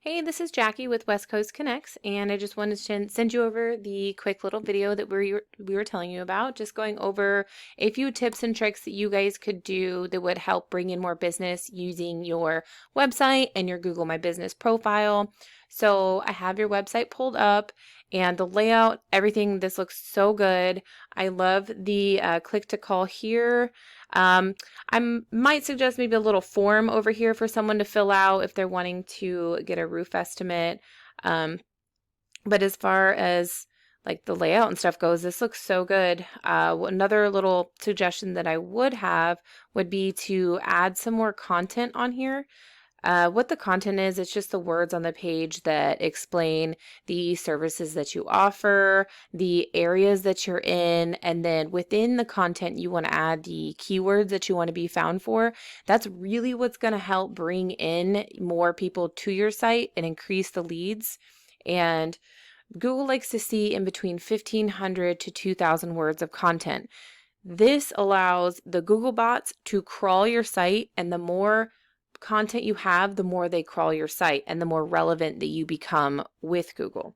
Hey, this is Jackie with West Coast Connects, and I just wanted to send you over the quick little video that we were telling you about, just going over a few tips and tricks that you guys could do that would help bring in more business using your website and your Google My Business profile. So I have your website pulled up and the layout, everything, this looks so good. I love the click to call here. I might suggest maybe a little form over here for someone to fill out if they're wanting to get a roof estimate. Um, but as far as like the layout and stuff goes, this looks so good. Another little suggestion that I would have would be to add some more content on here. What the content is, it's just the words on the page that explain the services that you offer, the areas that you're in, and then within the content, you want to add the keywords that you want to be found for. That's really what's going to help bring in more people to your site and increase the leads. And Google likes to see in between 1,500 to 2,000 words of content. This allows the Google bots to crawl your site, and the more content you have, the more they crawl your site and the more relevant that you become with Google.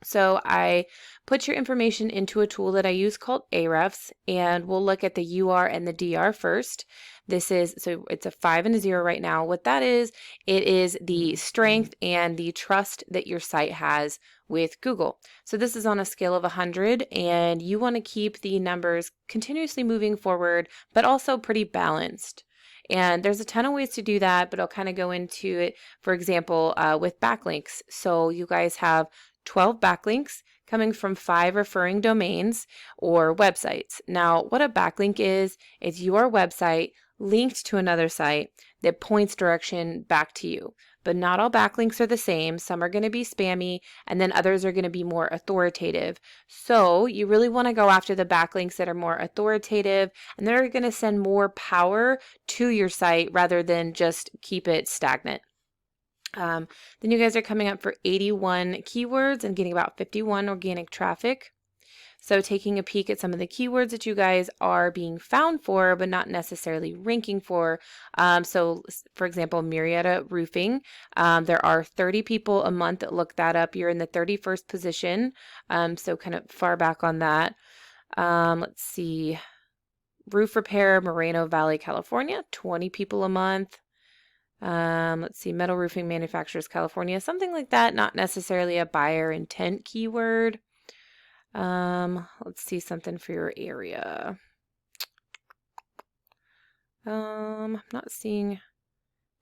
So I put your information into a tool that I use called Ahrefs, and we'll look at the UR and the DR first. So it's a 5 and a 0 right now. What that is, it is the strength and the trust that your site has with Google. So this is on a scale of 100, and you want to keep the numbers continuously moving forward, but also pretty balanced. And there's a ton of ways to do that, but I'll kind of go into it, for example, with backlinks. So you guys have 12 backlinks coming from 5 referring domains or websites. Now, what a backlink is your website linked to another site that points direction back to you. But not all backlinks are the same. Some are going to be spammy, and then others are going to be more authoritative. So you really want to go after the backlinks that are more authoritative, and they're going to send more power to your site rather than just keep it stagnant. Then you guys are coming up for 81 keywords and getting about 51 organic traffic. So taking a peek at some of the keywords that you guys are being found for, but not necessarily ranking for. So for example, Murrieta roofing, there are 30 people a month that look that up. You're in the 31st position. So kind of far back on that. Let's see. Roof repair, Moreno Valley, California, 20 people a month. Let's see, metal roofing manufacturers, California, something like that. Not necessarily a buyer intent keyword. Let's see something for your area. I'm not seeing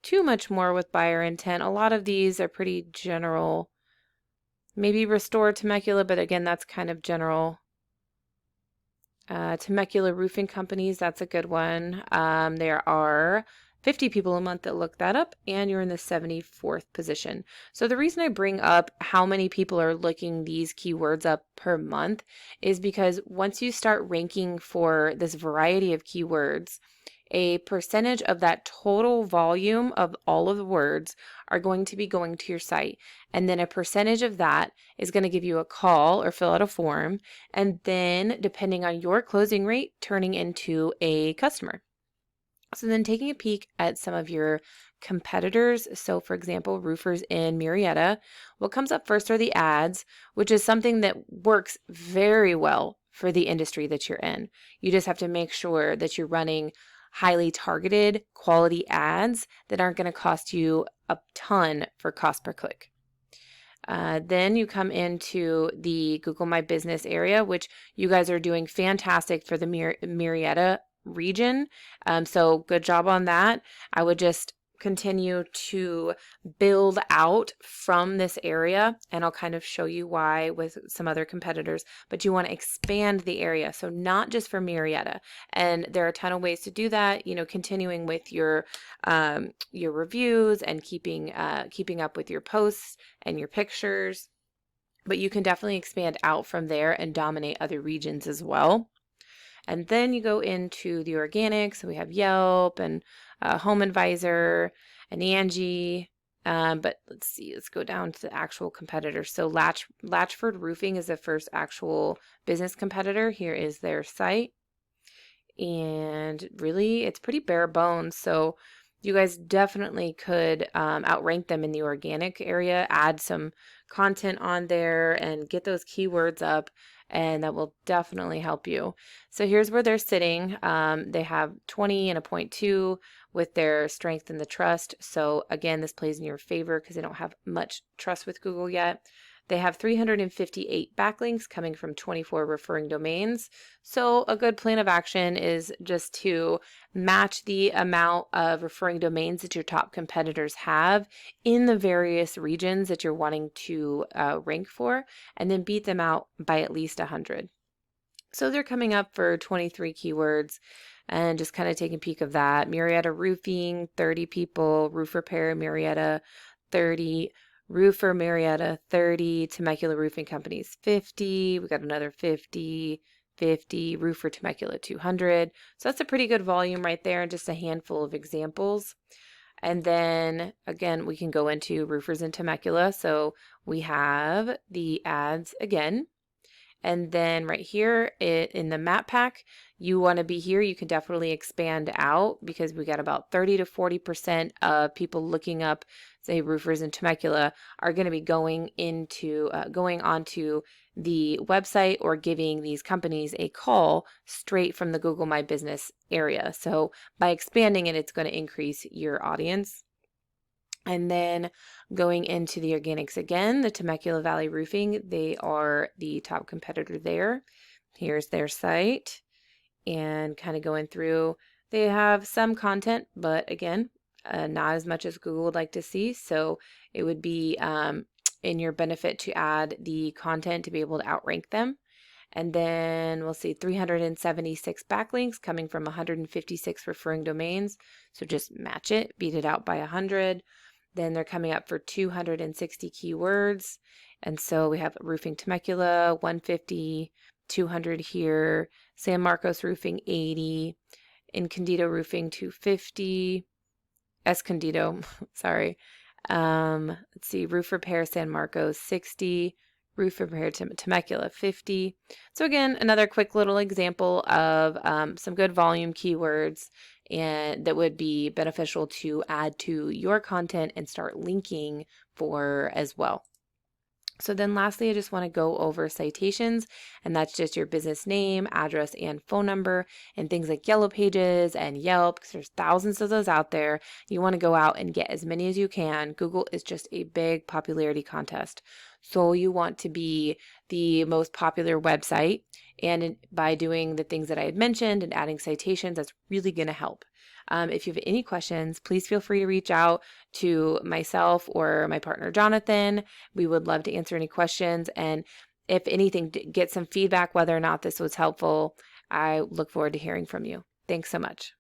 too much more with buyer intent. A lot of these are pretty general. Maybe restore Temecula, but again, that's kind of general. Temecula roofing companies, that's a good one. There are 50 people a month that look that up, and you're in the 74th position. So the reason I bring up how many people are looking these keywords up per month is because once you start ranking for this variety of keywords, a percentage of that total volume of all of the words are going to be going to your site. And then a percentage of that is going to give you a call or fill out a form. And then depending on your closing rate, turning into a customer. So then taking a peek at some of your competitors. So for example, roofers in Murrieta, what comes up first are the ads, which is something that works very well for the industry that you're in. You just have to make sure that you're running highly targeted quality ads that aren't going to cost you a ton for cost per click. Then you come into the Google My Business area, which you guys are doing fantastic for the Murrieta region. So good job on that. I would just continue to build out from this area, and I'll kind of show you why with some other competitors, but you want to expand the area. So not just for Murrieta. And there are a ton of ways to do that, continuing with your reviews and keeping up with your posts and your pictures. But you can definitely expand out from there and dominate other regions as well. And then you go into the organics, so we have Yelp and Home Advisor and Angie. But let's see, let's go down to the actual competitors. So Latchford Roofing is the first actual business competitor. Here is their site. And really, it's pretty bare bones. So you guys definitely could outrank them in the organic area, add some content on there and get those keywords up, and that will definitely help you. So here's where they're sitting. They have 20 and a 0.2 with their strength and the trust. So again, this plays in your favor because they don't have much trust with Google yet. They have 358 backlinks coming from 24 referring domains. So a good plan of action is just to match the amount of referring domains that your top competitors have in the various regions that you're wanting to rank for, and then beat them out by at least 100. So they're coming up for 23 keywords, and just kind of taking a peek of that. Murrieta Roofing, 30 people. Roof Repair, Murrieta, 30. Roofer, Murrieta, 30. Temecula Roofing Companies, 50. We got another 50. 50. Roofer Temecula, 200. So that's a pretty good volume right there, and just a handful of examples. And then again, we can go into roofers in Temecula. So we have the ads again. And then right here in the map pack, you want to be here. You can definitely expand out because we got about 30 to 40% of people looking up, say, roofers in Temecula are going to be going onto the website or giving these companies a call straight from the Google My Business area. So by expanding it, it's going to increase your audience. And then going into the organics again, the Temecula Valley Roofing, they are the top competitor there. Here's their site, and kind of going through. They have some content, but again, not as much as Google would like to see. So it would be in your benefit to add the content to be able to outrank them. And then we'll see 376 backlinks coming from 156 referring domains. So just match it, beat it out by 100. Then they're coming up for 260 keywords. And so we have Roofing Temecula, 150, 200 here, San Marcos Roofing, 80, Escondido Roofing, 250, Escondido, sorry. Let's see, Roof Repair San Marcos, 60, Roof Repair Temecula, 50. So again, another quick little example of some good volume keywords and that would be beneficial to add to your content and start linking for as well. So then lastly, I just want to go over citations, and that's just your business name, address, and phone number, and things like Yellow Pages and Yelp, because there's thousands of those out there. You want to go out and get as many as you can. Google is just a big popularity contest. So you want to be the most popular website, and by doing the things that I had mentioned and adding citations, that's really going to help. If you have any questions, please feel free to reach out to myself or my partner, Jonathan. We would love to answer any questions. And if anything, get some feedback whether or not this was helpful. I look forward to hearing from you. Thanks so much.